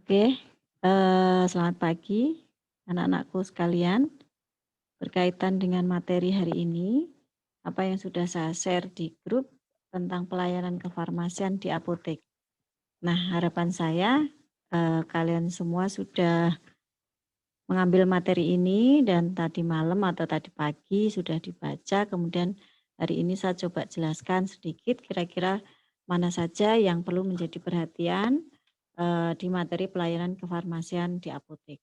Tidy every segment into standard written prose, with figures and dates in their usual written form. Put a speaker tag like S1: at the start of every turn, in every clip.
S1: Oke, selamat pagi anak-anakku sekalian. Berkaitan dengan materi hari ini, apa yang sudah saya share di grup tentang pelayanan kefarmasian di apotek. Nah, harapan saya, kalian semua sudah mengambil materi ini dan tadi malam atau tadi pagi sudah dibaca, kemudian hari ini saya coba jelaskan sedikit kira-kira mana saja yang perlu menjadi perhatian, di materi pelayanan kefarmasian di apotek.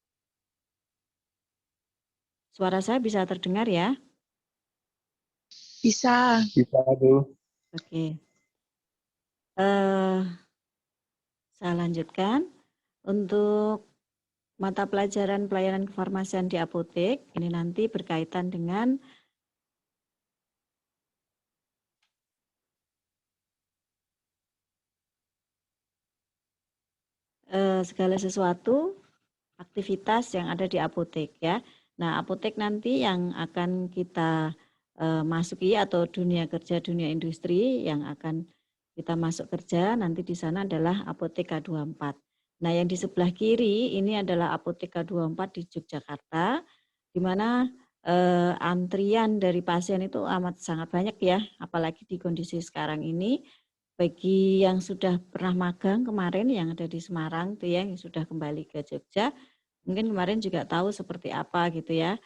S1: Suara saya bisa terdengar ya?
S2: Bisa.
S3: Bisa tuh.
S1: Oke. Saya lanjutkan. Untuk mata pelajaran pelayanan kefarmasian di apotek, ini nanti berkaitan dengan segala sesuatu aktivitas yang ada di apotek ya. Nah, apotek nanti yang akan kita masuki atau dunia kerja, dunia industri yang akan kita masuk kerja nanti di sana adalah apotek K24. Nah, yang di sebelah kiri ini adalah apotek K24 di Yogyakarta, di mana antrian dari pasien itu amat sangat banyak ya, apalagi di kondisi sekarang ini. Bagi yang sudah pernah magang kemarin yang ada di Semarang tuh ya, yang sudah kembali ke Jogja, mungkin kemarin juga tahu seperti apa gitu ya.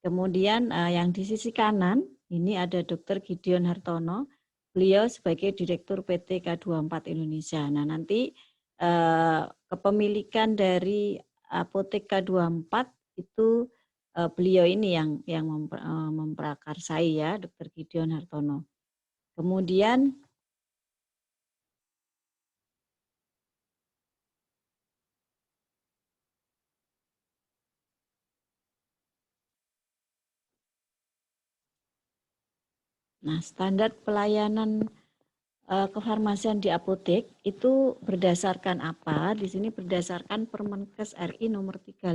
S1: Kemudian yang di sisi kanan ini ada Dr. Gideon Hartono, beliau sebagai Direktur PT K24 Indonesia. Nah nanti kepemilikan dari Apotek K24 itu beliau ini yang memprakarsai ya, Dr. Gideon Hartono. Kemudian standar pelayanan kefarmasian di apotek itu berdasarkan apa? Di sini berdasarkan Permenkes RI nomor 35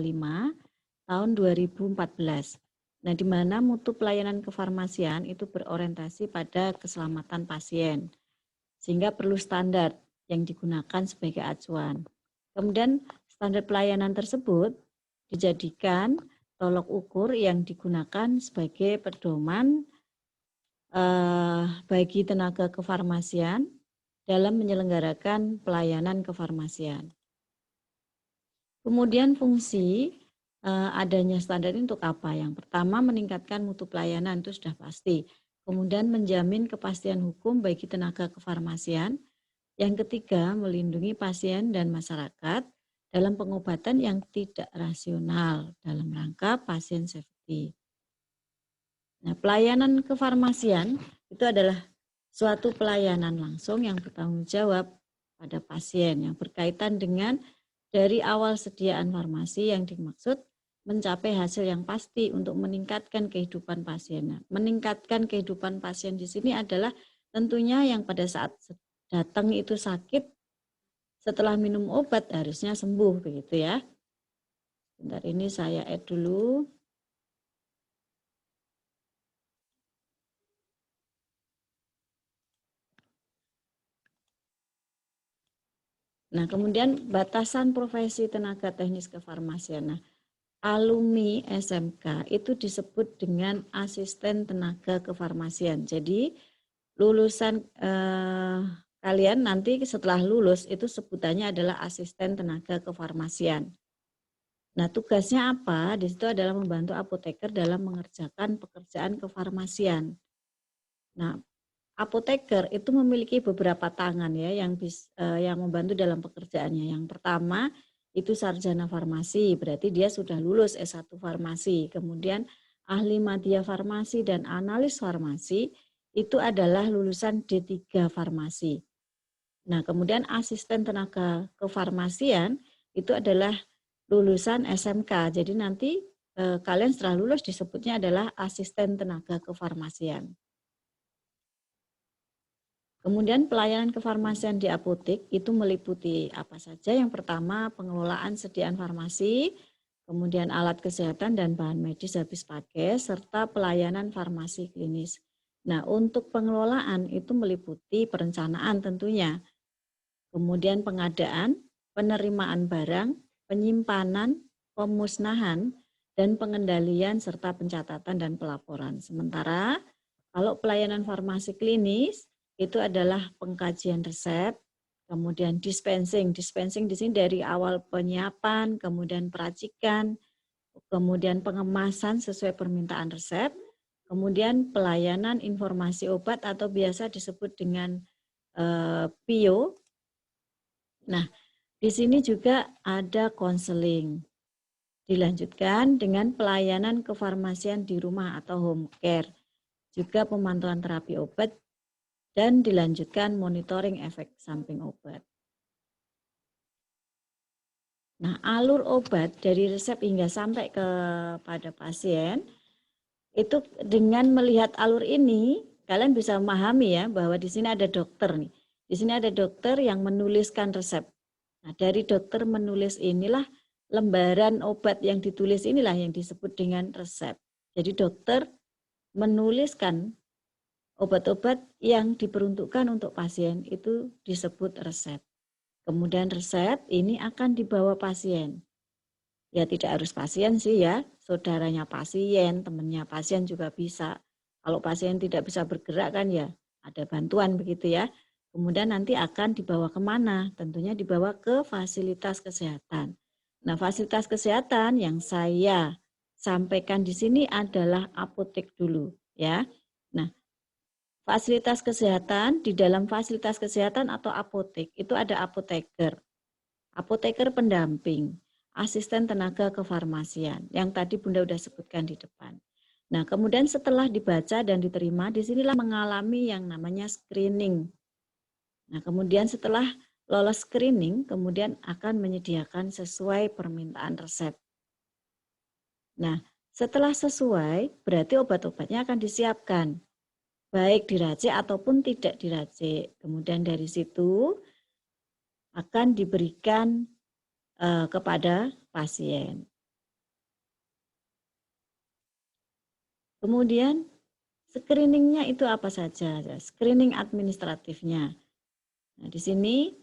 S1: tahun 2014. Nah, di mana mutu pelayanan kefarmasian itu berorientasi pada keselamatan pasien. Sehingga perlu standar yang digunakan sebagai acuan. Kemudian standar pelayanan tersebut dijadikan tolok ukur yang digunakan sebagai pedoman bagi tenaga kefarmasian dalam menyelenggarakan pelayanan kefarmasian. Kemudian fungsi adanya standar ini untuk apa? Yang pertama meningkatkan mutu pelayanan, itu sudah pasti. Kemudian menjamin kepastian hukum bagi tenaga kefarmasian. Yang ketiga melindungi pasien dan masyarakat dalam pengobatan yang tidak rasional dalam rangka pasien safety. Nah, pelayanan kefarmasian itu adalah suatu pelayanan langsung yang bertanggung jawab pada pasien yang berkaitan dengan dari awal sediaan farmasi yang dimaksud mencapai hasil yang pasti untuk meningkatkan kehidupan pasien. Meningkatkan kehidupan pasien di sini adalah tentunya yang pada saat datang itu sakit, setelah minum obat harusnya sembuh begitu ya. Bentar ini saya add dulu. Nah, kemudian batasan profesi tenaga teknis kefarmasian. Nah, alumni SMK itu disebut dengan asisten tenaga kefarmasian. Jadi, lulusan kalian nanti setelah lulus itu sebutannya adalah asisten tenaga kefarmasian. Nah, tugasnya apa? Di situ adalah membantu apoteker dalam mengerjakan pekerjaan kefarmasian. Nah, apoteker itu memiliki beberapa tangan ya yang membantu dalam pekerjaannya. Yang pertama itu sarjana farmasi, berarti dia sudah lulus S1 farmasi. Kemudian ahli madya farmasi dan analis farmasi itu adalah lulusan D3 farmasi. Nah, kemudian asisten tenaga kefarmasian itu adalah lulusan SMK. Jadi nanti kalian setelah lulus disebutnya adalah asisten tenaga kefarmasian. Kemudian pelayanan kefarmasian di apotek itu meliputi apa saja? Yang pertama pengelolaan sediaan farmasi, kemudian alat kesehatan dan bahan medis habis pakai, serta pelayanan farmasi klinis. Nah, untuk pengelolaan itu meliputi perencanaan tentunya, kemudian pengadaan, penerimaan barang, penyimpanan, pemusnahan, dan pengendalian serta pencatatan dan pelaporan. Sementara kalau pelayanan farmasi klinis itu adalah pengkajian resep, kemudian dispensing. Dispensing di sini dari awal penyiapan, kemudian peracikan, kemudian pengemasan sesuai permintaan resep, kemudian pelayanan informasi obat atau biasa disebut dengan PIO. Nah, di sini juga ada konseling. Dilanjutkan dengan pelayanan kefarmasian di rumah atau home care, juga pemantauan terapi obat, dan dilanjutkan monitoring efek samping obat. Nah, alur obat dari resep hingga sampai kepada pasien, itu dengan melihat alur ini, kalian bisa memahami ya bahwa di sini ada dokter nih. Di sini ada dokter yang menuliskan resep. Nah, dari dokter menulis inilah lembaran obat yang ditulis inilah yang disebut dengan resep. Jadi dokter menuliskan obat-obat yang diperuntukkan untuk pasien itu disebut resep. Kemudian resep ini akan dibawa pasien. Ya tidak harus pasien sih ya, saudaranya pasien, temannya pasien juga bisa. Kalau pasien tidak bisa bergerak kan ya ada bantuan begitu ya. Kemudian nanti akan dibawa kemana? Tentunya dibawa ke fasilitas kesehatan. Nah, fasilitas kesehatan yang saya sampaikan di sini adalah apotek dulu ya. Nah, fasilitas kesehatan, di dalam fasilitas kesehatan atau apotek itu ada apoteker, apoteker pendamping, asisten tenaga kefarmasian yang tadi Bunda sudah sebutkan di depan. Nah, kemudian setelah dibaca dan diterima, disinilah mengalami yang namanya screening. Nah, kemudian setelah lolos screening, kemudian akan menyediakan sesuai permintaan resep. Nah, setelah sesuai, berarti obat-obatnya akan disiapkan, baik diracik ataupun tidak diracik. Kemudian dari situ akan diberikan kepada pasien. Kemudian screeningnya itu apa saja? Screening administratifnya. Nah, di sini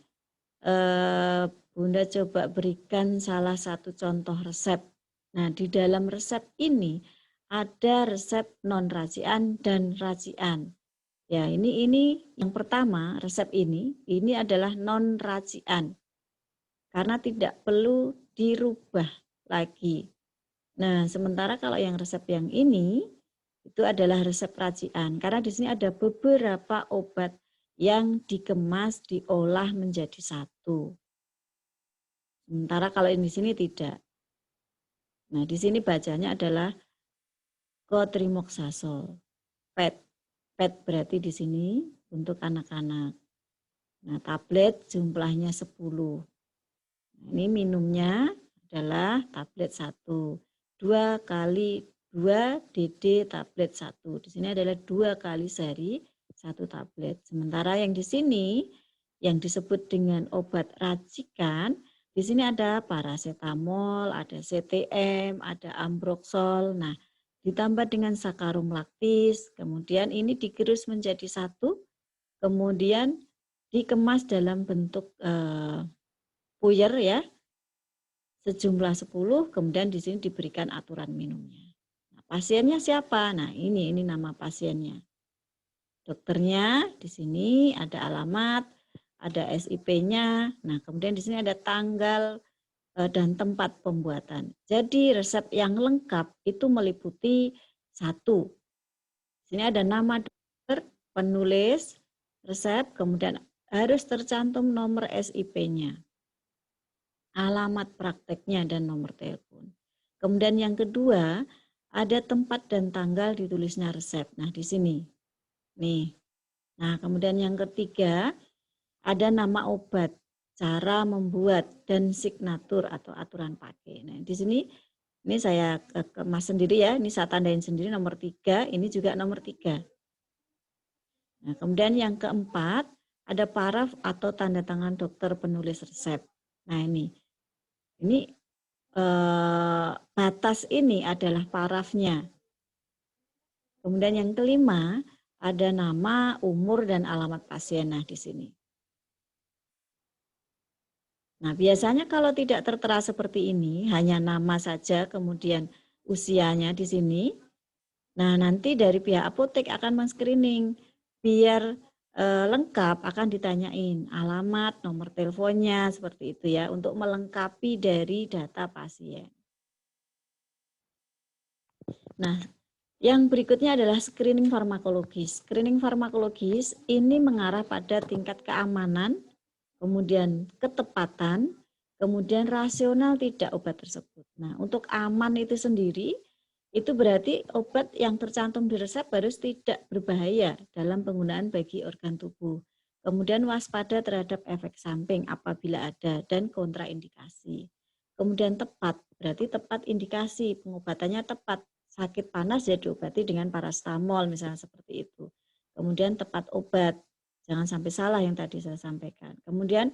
S1: Bunda coba berikan salah satu contoh resep. Nah, di dalam resep ini ada resep non-racian dan racian. Ya, ini yang pertama, resep ini adalah non-racian. Karena tidak perlu dirubah lagi. Nah, sementara kalau yang resep yang ini itu adalah resep racian. Karena di sini ada beberapa obat yang dikemas, diolah menjadi satu. Sementara kalau di sini tidak. Nah, di sini bacanya adalah cotrimoxazole. PET. PET berarti di sini untuk anak-anak. Nah, tablet jumlahnya 10. Nah, ini minumnya adalah tablet 1. 2 kali 2 DD tablet 1. Di sini adalah 2 kali sehari 1 tablet. Sementara yang di sini yang disebut dengan obat racikan, di sini ada paracetamol, ada CTM, ada ambroxol. Nah, ditambah dengan sakarum laktis, kemudian ini digerus menjadi satu, kemudian dikemas dalam bentuk puyer ya, sejumlah 10, kemudian di sini diberikan aturan minumnya. Nah, pasiennya siapa? Nah, ini nama pasiennya. Dokternya di sini ada alamat, ada SIP-nya. Nah, kemudian di sini ada tanggal dan tempat pembuatan. Jadi resep yang lengkap itu meliputi 1. Di sini ada nama dokter, penulis resep, kemudian harus tercantum nomor SIP-nya, alamat prakteknya, dan nomor telepon. Kemudian yang kedua, ada tempat dan tanggal ditulisnya resep. Nah, di sini. Nih. Nah, kemudian yang ketiga, ada nama obat, cara membuat, dan signatur atau aturan pakai. Nah, di sini ini saya kemas sendiri ya, ini saya tandain sendiri nomor 3, ini juga nomor 3. Nah, kemudian yang keempat, ada paraf atau tanda tangan dokter penulis resep. Nah, ini batas ini adalah parafnya. Kemudian yang kelima, ada nama, umur, dan alamat pasien. Nah, di sini. Nah, biasanya kalau tidak tertera seperti ini, hanya nama saja, kemudian usianya di sini. Nah, nanti dari pihak apotek akan men-screening biar lengkap, akan ditanyain alamat, nomor teleponnya, seperti itu ya, untuk melengkapi dari data pasien. Nah, yang berikutnya adalah screening farmakologis. Screening farmakologis ini mengarah pada tingkat keamanan, kemudian ketepatan, kemudian rasional tidak obat tersebut. Nah, untuk aman itu sendiri, itu berarti obat yang tercantum di resep harus tidak berbahaya dalam penggunaan bagi organ tubuh. Kemudian waspada terhadap efek samping apabila ada dan kontraindikasi. Kemudian tepat, berarti tepat indikasi, pengobatannya tepat. Sakit panas ya diobati dengan paracetamol misalnya seperti itu. Kemudian tepat obat, jangan sampai salah yang tadi saya sampaikan. Kemudian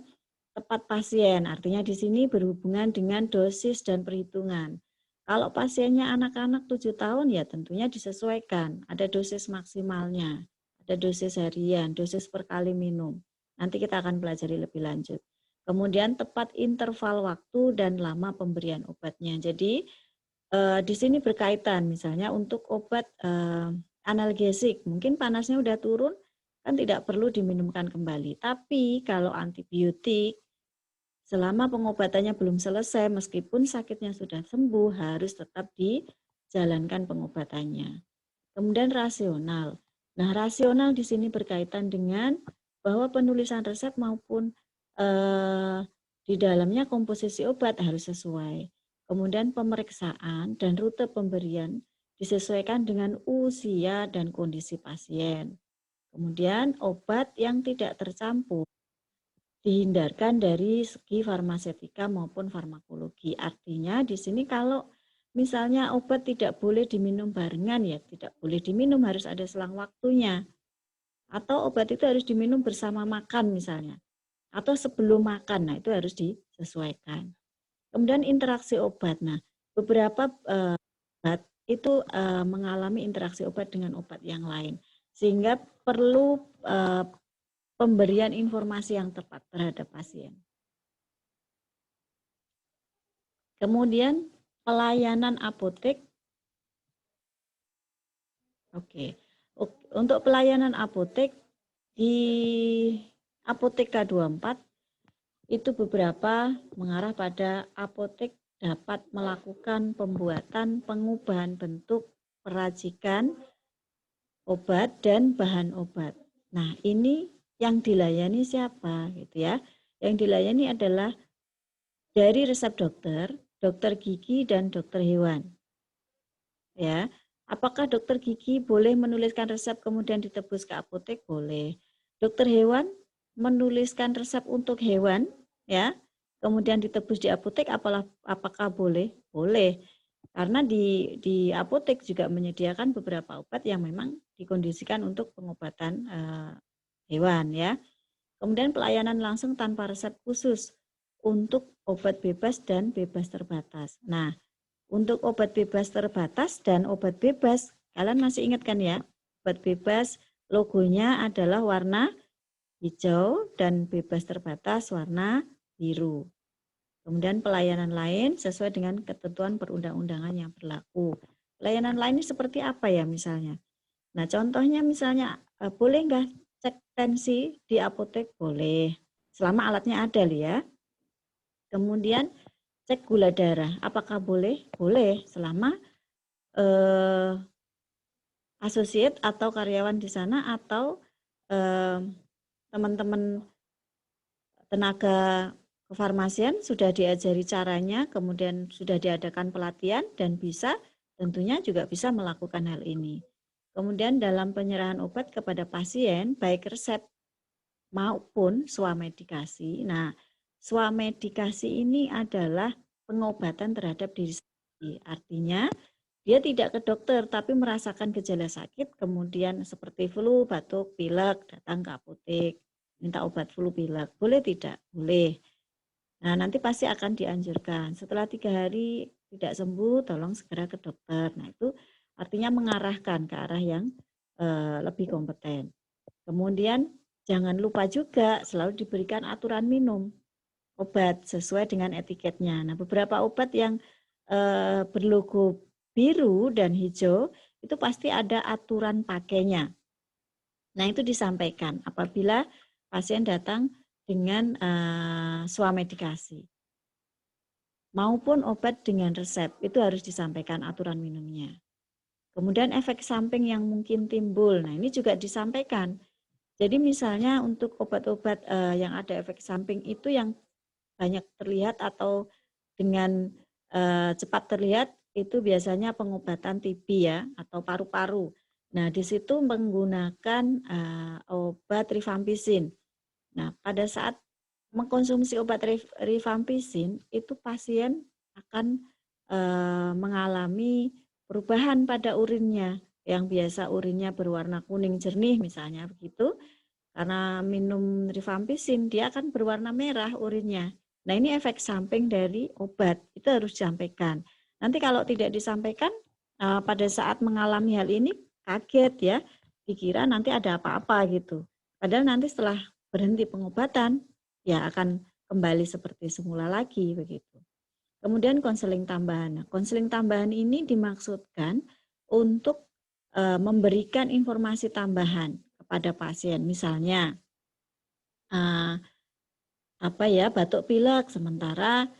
S1: tepat pasien, artinya di sini berhubungan dengan dosis dan perhitungan. Kalau pasiennya anak-anak 7 tahun ya tentunya disesuaikan, ada dosis maksimalnya, ada dosis harian, dosis per kali minum. Nanti kita akan pelajari lebih lanjut. Kemudian tepat interval waktu dan lama pemberian obatnya. Jadi di sini berkaitan misalnya untuk obat analgesik, mungkin panasnya udah turun, kan tidak perlu diminumkan kembali. Tapi kalau antibiotik, selama pengobatannya belum selesai, meskipun sakitnya sudah sembuh, harus tetap dijalankan pengobatannya. Kemudian rasional. Nah, rasional di sini berkaitan dengan bahwa penulisan resep maupun di dalamnya komposisi obat harus sesuai. Kemudian pemeriksaan dan rute pemberian disesuaikan dengan usia dan kondisi pasien. Kemudian obat yang tidak tercampur dihindarkan dari segi farmasetika maupun farmakologi. Artinya di sini kalau misalnya obat tidak boleh diminum barengan ya tidak boleh diminum, harus ada selang waktunya. Atau obat itu harus diminum bersama makan misalnya. Atau sebelum makan, nah itu harus disesuaikan. Kemudian interaksi obat. Nah, beberapa obat itu mengalami interaksi obat dengan obat yang lain. Sehingga perlu pemberian informasi yang tepat terhadap pasien. Kemudian pelayanan apotek. Oke. Untuk pelayanan apotek di Apotek K24 itu beberapa mengarah pada apotek dapat melakukan pembuatan pengubahan bentuk peracikan obat dan bahan obat. Nah, ini yang dilayani siapa gitu ya? Yang dilayani adalah dari resep dokter, dokter gigi dan dokter hewan. Ya. Apakah dokter gigi boleh menuliskan resep kemudian ditebus ke apotek? Boleh. Dokter hewan menuliskan resep untuk hewan, ya, kemudian ditebus di apotek, apakah boleh? Boleh. Karena di apotek juga menyediakan beberapa obat yang memang dikondisikan untuk pengobatan hewan, ya. Kemudian pelayanan langsung tanpa resep khusus untuk obat bebas dan bebas terbatas. Nah, untuk obat bebas terbatas dan obat bebas, kalian masih ingat kan ya? Obat bebas logonya adalah warna hijau dan bebas terbatas warna biru. Kemudian pelayanan lain sesuai dengan ketentuan perundang-undangan yang berlaku. Pelayanan lain ini seperti apa ya misalnya? Nah, contohnya misalnya boleh nggak cek tensi di apotek? Boleh. Selama alatnya ada ya. Kemudian cek gula darah, apakah boleh? Boleh, selama associate atau karyawan di sana atau teman-teman tenaga kefarmasian sudah diajari caranya, kemudian sudah diadakan pelatihan dan bisa tentunya juga bisa melakukan hal ini. Kemudian dalam penyerahan obat kepada pasien, baik resep maupun swamedikasi. Nah, swamedikasi ini adalah pengobatan terhadap diri sendiri. Artinya dia tidak ke dokter tapi merasakan gejala sakit, kemudian seperti flu, batuk, pilek, datang ke apotek, minta obat flu pilek. Boleh tidak? Boleh. Nah, nanti pasti akan dianjurkan. Setelah 3 hari tidak sembuh, tolong segera ke dokter. Nah, itu artinya mengarahkan ke arah yang lebih kompeten. Kemudian jangan lupa juga selalu diberikan aturan minum. obat sesuai dengan etiketnya. Nah, beberapa obat yang berlogo biru dan hijau itu pasti ada aturan pakainya. Nah, itu disampaikan apabila pasien datang dengan swamedikasi. Maupun obat dengan resep, itu harus disampaikan aturan minumnya. Kemudian efek samping yang mungkin timbul, nah ini juga disampaikan. Jadi misalnya untuk obat-obat yang ada efek samping itu yang banyak terlihat atau dengan cepat terlihat itu biasanya pengobatan TB ya atau paru-paru. Nah di situ menggunakan obat rifampicin. Nah pada saat mengkonsumsi obat rifampicin itu pasien akan mengalami perubahan pada urinnya yang biasa urinnya berwarna kuning jernih misalnya begitu. Karena minum rifampicin dia akan berwarna merah urinnya. Nah ini efek samping dari obat, itu harus disampaikan. Nanti kalau tidak disampaikan pada saat mengalami hal ini kaget ya, dikira nanti ada apa-apa gitu. Padahal nanti setelah berhenti pengobatan ya akan kembali seperti semula lagi begitu. Kemudian konseling tambahan. Nah, konseling tambahan ini dimaksudkan untuk memberikan informasi tambahan kepada pasien. Misalnya batuk pilek sementara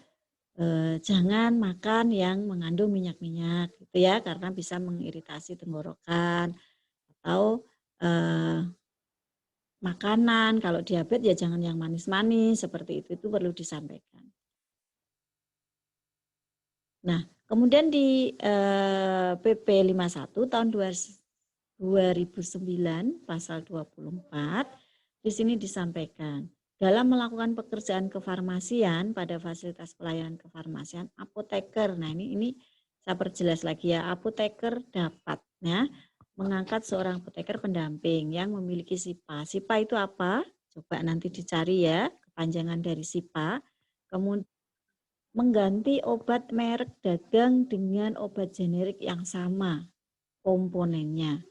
S1: jangan makan yang mengandung minyak-minyak gitu ya karena bisa mengiritasi tenggorokan atau makanan kalau diabetes ya jangan yang manis-manis seperti itu perlu disampaikan. Nah, kemudian di PP 51 tahun 2009 pasal 24 di sini disampaikan dalam melakukan pekerjaan kefarmasian pada fasilitas pelayanan kefarmasian apoteker. Nah, ini saya perjelas lagi ya, apoteker dapat ya mengangkat seorang apoteker pendamping yang memiliki SIPA. SIPA itu apa? Coba nanti dicari ya, kepanjangan dari SIPA. Kemudian mengganti obat merek dagang dengan obat generik yang sama komponennya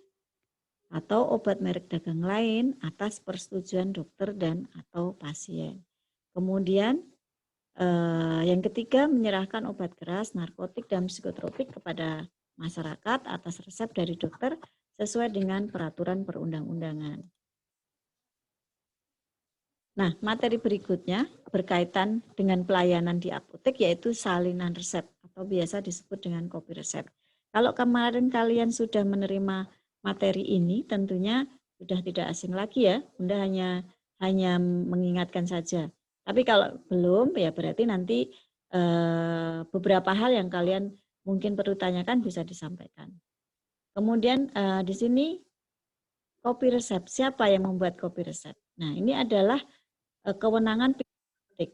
S1: atau obat merek dagang lain atas persetujuan dokter dan atau pasien. Kemudian yang ketiga menyerahkan obat keras, narkotik dan psikotropik kepada masyarakat atas resep dari dokter sesuai dengan peraturan perundang-undangan. Nah, materi berikutnya berkaitan dengan pelayanan di apotek yaitu salinan resep atau biasa disebut dengan kopi resep. Kalau kemarin kalian sudah menerima materi ini tentunya sudah tidak asing lagi ya, Bunda hanya mengingatkan saja. Tapi kalau belum ya berarti nanti beberapa hal yang kalian mungkin perlu tanyakan bisa disampaikan. Kemudian di sini kopi resep, siapa yang membuat kopi resep? Nah, ini adalah kewenangan apotek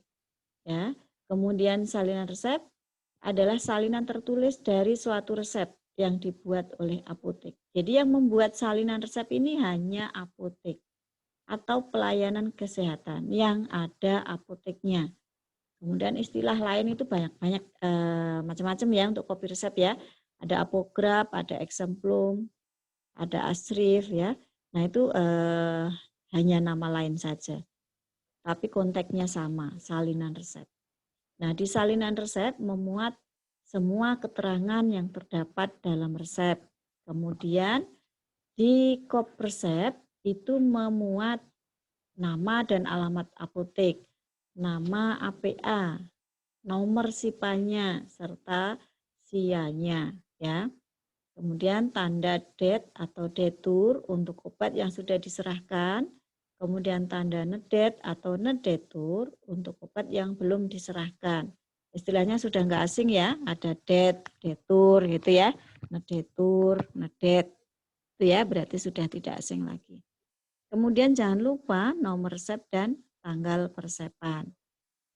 S1: ya. Kemudian salinan resep adalah salinan tertulis dari suatu resep yang dibuat oleh apotek. Jadi yang membuat salinan resep ini hanya apotek atau pelayanan kesehatan yang ada apoteknya. Kemudian istilah lain itu banyak macam-macam ya untuk kopi resep ya. Ada apograf, ada exemplum, ada asrif ya. Nah itu hanya nama lain saja. Tapi konteksnya sama, salinan resep. Nah, di salinan resep memuat semua keterangan yang terdapat dalam resep. Kemudian di kop resep itu memuat nama dan alamat apotek, nama APA, nomor SIPA-nya serta SIA-nya ya. Kemudian tanda det atau detur untuk obat yang sudah diserahkan. Kemudian tanda nedet atau nedetur untuk obat yang belum diserahkan. Istilahnya sudah enggak asing ya, ada det, detur gitu ya, nedetur, nedet. Itu ya berarti sudah tidak asing lagi. Kemudian jangan lupa nomor resep dan tanggal persepan.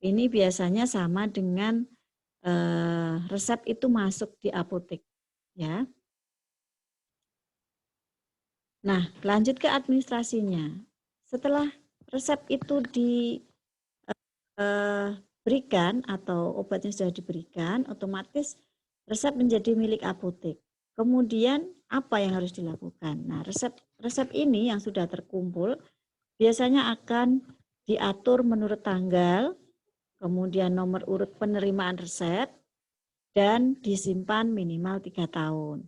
S1: Ini biasanya sama dengan resep itu masuk di apotek ya. Nah, lanjut ke administrasinya. Setelah resep itu diberikan atau obatnya sudah diberikan, otomatis resep menjadi milik apotek. Kemudian apa yang harus dilakukan? Nah, resep ini yang sudah terkumpul biasanya akan diatur menurut tanggal kemudian nomor urut penerimaan resep, dan disimpan minimal 3 tahun.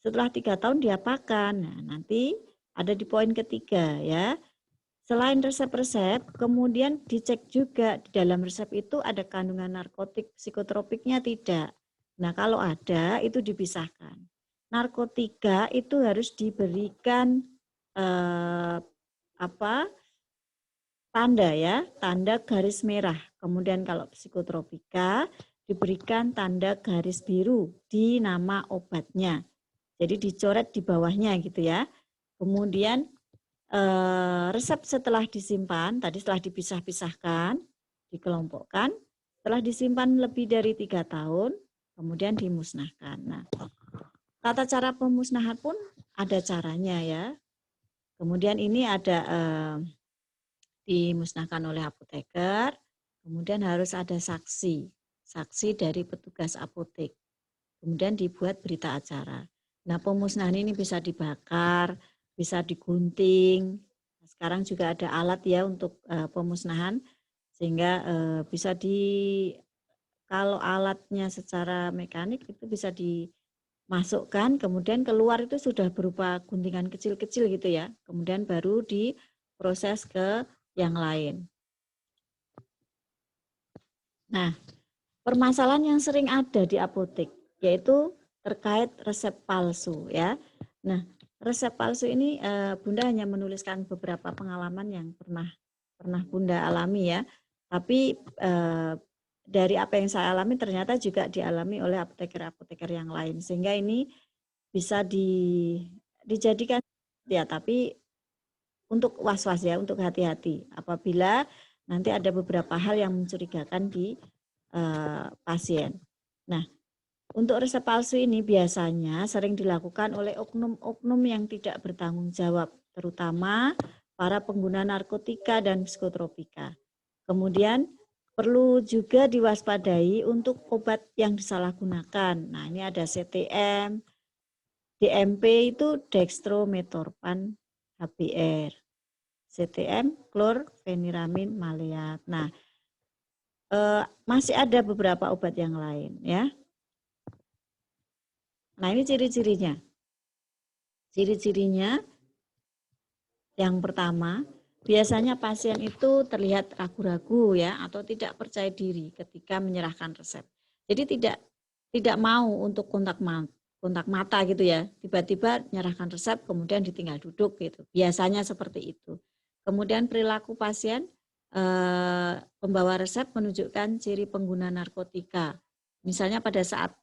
S1: Setelah 3 tahun diapakan? Nah, nanti ada di poin ketiga ya. Selain resep-resep, kemudian dicek juga di dalam resep itu ada kandungan narkotik psikotropiknya tidak. Nah, kalau ada itu dipisahkan. Narkotika itu harus diberikan tanda ya, tanda garis merah. Kemudian kalau psikotropika diberikan tanda garis biru di nama obatnya. Jadi dicoret di bawahnya gitu ya. Kemudian resep setelah disimpan, tadi setelah dipisah-pisahkan, dikelompokkan, setelah disimpan lebih dari 3 tahun, kemudian dimusnahkan. Nah, tata cara pemusnahan pun ada caranya ya. Kemudian ini ada dimusnahkan oleh apoteker, kemudian harus ada saksi dari petugas apotek. Kemudian dibuat berita acara. Nah, pemusnahan ini bisa dibakar, bisa digunting. Sekarang juga ada alat ya untuk pemusnahan, sehingga bisa kalau alatnya secara mekanik itu bisa dimasukkan, kemudian keluar itu sudah berupa guntingan kecil-kecil gitu ya. Kemudian baru diproses ke yang lain. Nah, permasalahan yang sering ada di apotek yaitu terkait resep palsu ya. Nah, resep palsu ini Bunda hanya menuliskan beberapa pengalaman yang pernah Bunda alami ya. Tapi dari apa yang saya alami ternyata juga dialami oleh apoteker-apoteker yang lain, sehingga ini bisa dijadikan ya, tapi untuk was-was ya, untuk hati-hati apabila nanti ada beberapa hal yang mencurigakan di pasien. Nah, untuk resep palsu ini biasanya sering dilakukan oleh oknum-oknum yang tidak bertanggung jawab, terutama para pengguna narkotika dan psikotropika. Kemudian perlu juga diwaspadai untuk obat yang disalahgunakan. Nah, ini ada CTM, DMP itu dextrometorphan HBr, CTM klorfeniramin maleat. Nah, masih ada beberapa obat yang lain ya. Nah, ini ciri-cirinya. Ciri-cirinya yang pertama, biasanya pasien itu terlihat ragu-ragu ya, atau tidak percaya diri ketika menyerahkan resep. Jadi tidak mau untuk kontak mata gitu ya. Tiba-tiba menyerahkan resep kemudian ditinggal duduk gitu. Biasanya seperti itu. Kemudian perilaku pasien pembawa resep menunjukkan ciri pengguna narkotika. Misalnya pada saat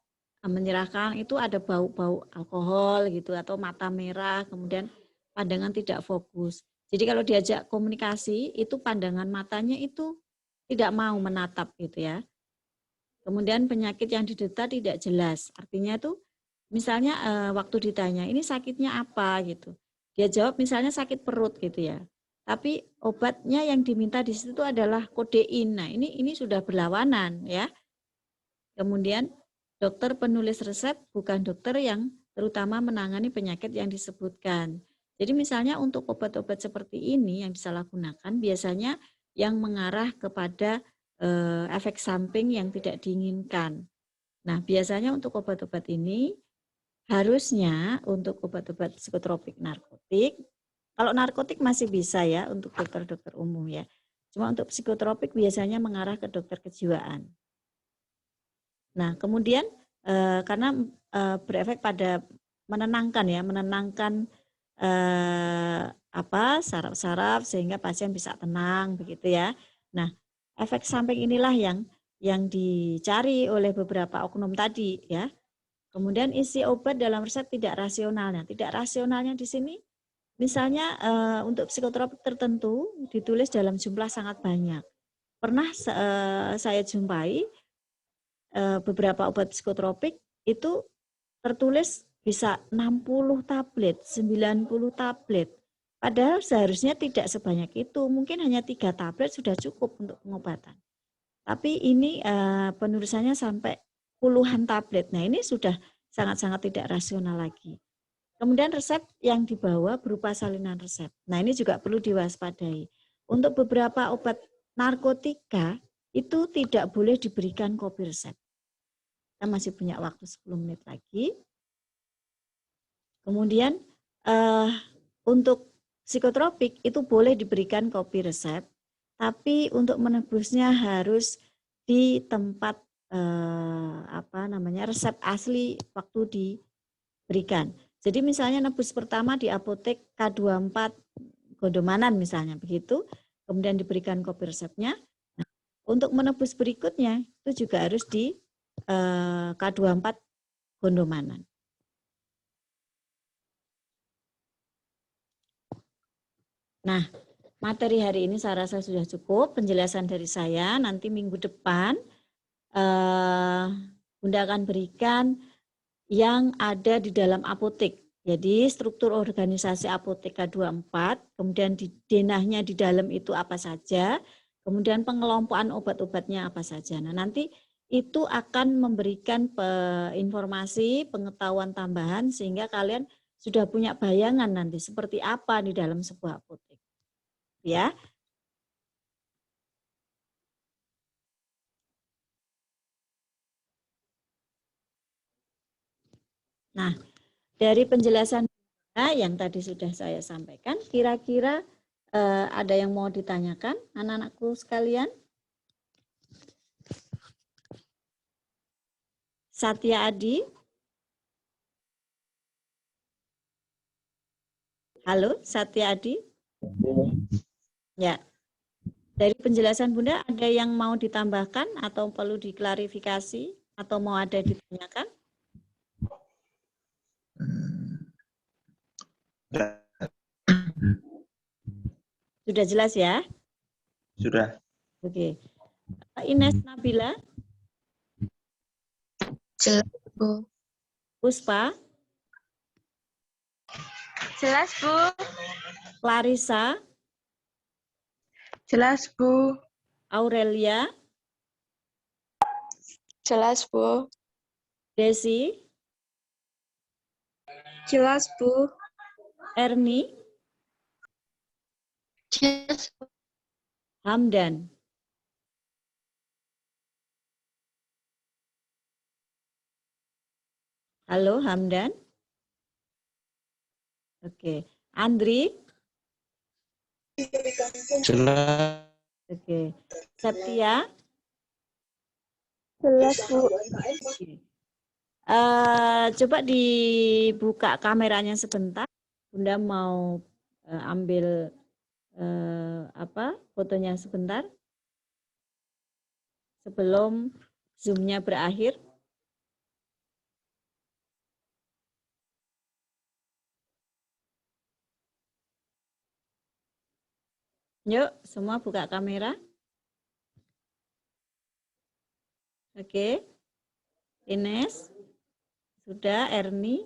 S1: menyerahkan itu ada bau-bau alkohol gitu atau mata merah, kemudian pandangan tidak fokus. Jadi kalau diajak komunikasi itu pandangan matanya itu tidak mau menatap gitu ya. Kemudian penyakit yang diderita tidak jelas. Artinya itu misalnya waktu ditanya ini sakitnya apa gitu. Dia jawab misalnya sakit perut gitu ya. Tapi obatnya yang diminta di situ adalah kodein. Nah, ini sudah berlawanan ya. Kemudian dokter penulis resep bukan dokter yang terutama menangani penyakit yang disebutkan. Jadi misalnya untuk obat-obat seperti ini yang disalahgunakan biasanya yang mengarah kepada efek samping yang tidak diinginkan. Nah, biasanya untuk obat-obat ini harusnya untuk obat-obat psikotropik narkotik, kalau narkotik masih bisa ya untuk dokter-dokter umum ya. Cuma untuk psikotropik biasanya mengarah ke dokter kejiwaan. Nah, kemudian karena berefek pada menenangkan ya, menenangkan saraf-saraf sehingga pasien bisa tenang begitu ya. Nah, efek samping inilah yang dicari oleh beberapa oknum tadi ya. Kemudian isi obat dalam resep tidak rasional. Nah, tidak rasionalnya di sini misalnya untuk psikotropik tertentu ditulis dalam jumlah sangat banyak. Pernah saya jumpai beberapa obat psikotropik itu tertulis bisa 60 tablet, 90 tablet. Padahal seharusnya tidak sebanyak itu, mungkin hanya 3 tablet sudah cukup untuk pengobatan. Tapi ini penulisannya sampai puluhan tablet. Nah, ini sudah sangat-sangat tidak rasional lagi. Kemudian resep yang dibawa berupa salinan resep. Nah, ini juga perlu diwaspadai. Untuk beberapa obat narkotika itu tidak boleh diberikan kopi resep. Kita masih punya waktu 10 menit lagi. Kemudian untuk psikotropik itu boleh diberikan kopi resep, tapi untuk menebusnya harus di tempat resep asli waktu diberikan. Jadi misalnya nebus pertama di apotek K24 Gondomanan misalnya begitu, kemudian diberikan kopi resepnya. Nah, untuk menebus berikutnya itu juga harus di K24 Gondomanan. Nah, materi hari ini saya rasa sudah cukup penjelasan dari saya. Nanti minggu depan Bunda akan berikan yang ada di dalam apotek. Jadi struktur organisasi apotek K24, kemudian di denahnya di dalam itu apa saja, kemudian pengelompokan obat-obatnya apa saja. Nah, nanti itu akan memberikan informasi, pengetahuan tambahan sehingga kalian sudah punya bayangan nanti seperti apa di dalam sebuah apotek. Ya. Nah, dari penjelasan yang tadi sudah saya sampaikan, kira-kira ada yang mau ditanyakan anak-anakku sekalian? Satya Adi? Halo, Satya Adi? Ya. Dari penjelasan Bunda, ada yang mau ditambahkan atau perlu diklarifikasi atau mau ada ditanyakan? Sudah jelas ya?
S2: Sudah.
S1: Oke. Ines Nabila?
S3: Jelas, Bu.
S1: Puspa?
S3: Jelas, Bu.
S1: Clarissa?
S3: Jelas, Bu.
S1: Aurelia?
S3: Jelas, Bu.
S1: Desi?
S3: Jelas, Bu.
S1: Erni?
S3: Jelas, Bu.
S1: Hamdan? Halo, Hamdan? Oke. Andri?
S2: Jelas.
S1: Oke. Setia?
S3: Jelas, Bu.
S1: Coba dibuka kameranya sebentar. Bunda mau ambil fotonya sebentar sebelum zoom-nya berakhir. Yuk, semua buka kamera. Oke. Ines, sudah. Erni.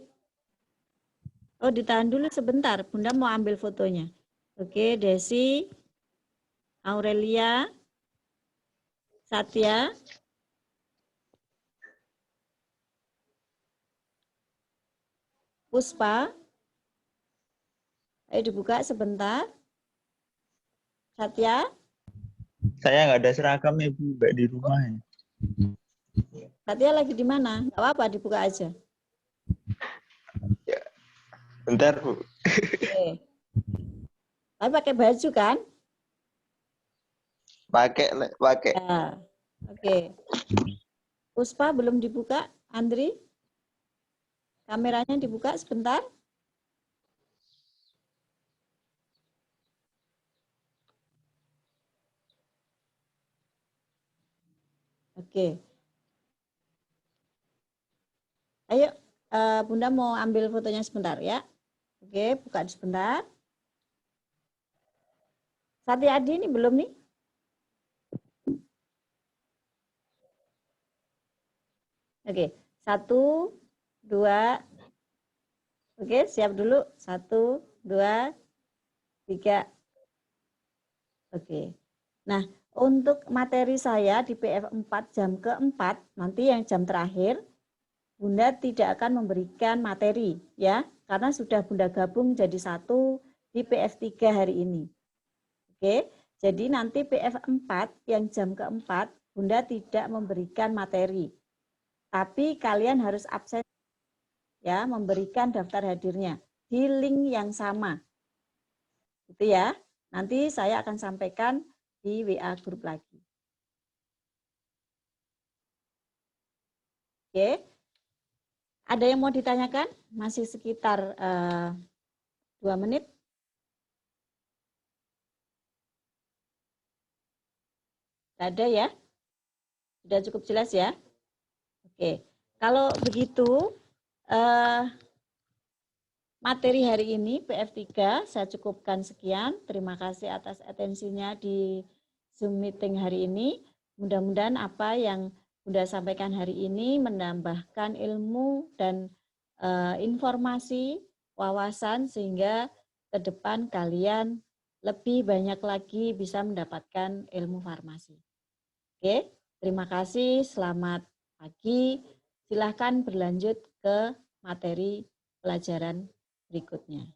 S1: Oh, ditahan dulu sebentar. Bunda mau ambil fotonya. Oke, Desi, Aurelia, Satya, Puspa. Ayo dibuka sebentar. Satya.
S2: Saya nggak ada seragam ya, Bu, nggak di rumah ya.
S1: Satya lagi di mana? Nggak apa-apa, dibuka aja.
S2: Ya. Bentar, Bu.
S1: Oke. Tapi pakai baju kan?
S2: Pakai.
S1: Ya. Oke. Puspa belum dibuka. Andri, kameranya dibuka sebentar. Oke. Ayo, Bunda mau ambil fotonya sebentar ya. Oke, buka sebentar. Satya Adi ini belum nih? Oke, 1, 2. Oke, siap dulu. 1, 2, 3. Oke. Nah, untuk materi saya di PF 4 jam keempat, nanti yang jam terakhir, Bunda tidak akan memberikan materi ya, karena sudah Bunda gabung jadi satu di PF 3 hari ini. Oke, jadi nanti PF 4 yang jam keempat Bunda tidak memberikan materi. Tapi kalian harus absen ya, memberikan daftar hadirnya di link yang sama. Gitu ya. Nanti saya akan sampaikan di WA grup lagi. Oke. Ada yang mau ditanyakan? Masih sekitar 2 menit. Tidak ada ya? Sudah cukup jelas ya? Oke. Kalau begitu, materi hari ini PF3 saya cukupkan sekian. Terima kasih atas atensinya di Zoom meeting hari ini. Mudah-mudahan apa yang Bunda sampaikan hari ini menambahkan ilmu dan informasi, wawasan sehingga ke depan kalian lebih banyak lagi bisa mendapatkan ilmu farmasi. Oke, terima kasih. Selamat pagi. Silahkan berlanjut ke materi pelajaran berikutnya.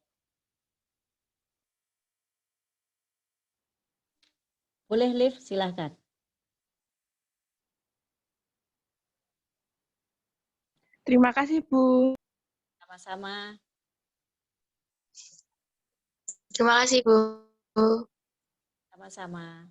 S1: Boleh live, silahkan.
S3: Terima kasih, Bu.
S1: Sama-sama.
S3: Terima kasih, Bu.
S1: Sama-sama.